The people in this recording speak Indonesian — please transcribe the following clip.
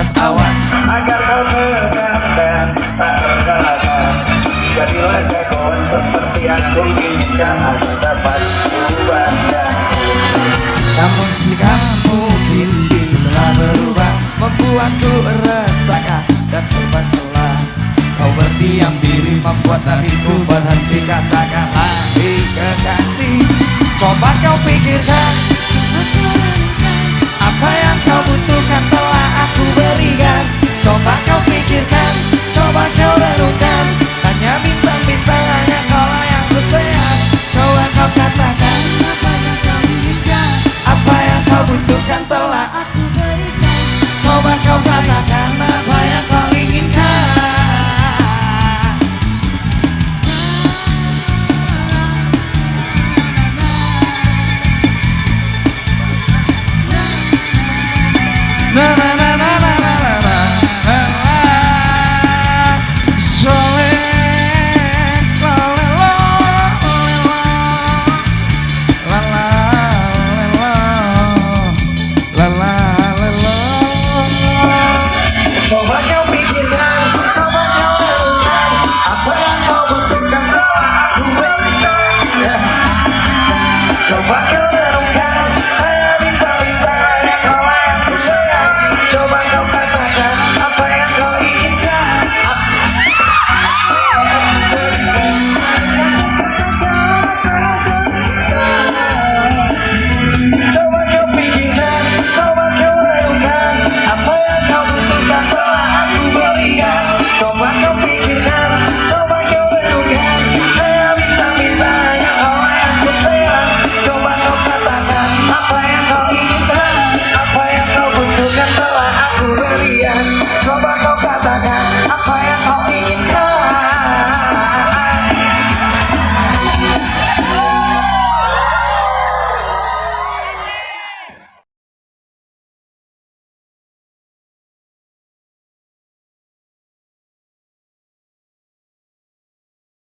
atas awan, agar kau tenang dan tak terkalahkan. Jadilah jagoan seperti aku inginkan agar dapat kubangga. namun sikapmu kini telah berubah, membuatku resah dan serba salah. Kau berdiam diri membuat hatiku berhenti. Katakanlah hei kekasih, coba kau pikirkan, apa yang kau butuhkan telah aku berikan. Coba kau pikirkan, coba kau renungkan, hanya bintang-bintang, hanya kaulah yang ku sayang. Coba kau katakan, apa yang kau butuhkan telah aku berikan. Coba kau katakan, apa yang kau inginkan. Na na na na na na na na na Sole lale lo la la la la la la. Coba kau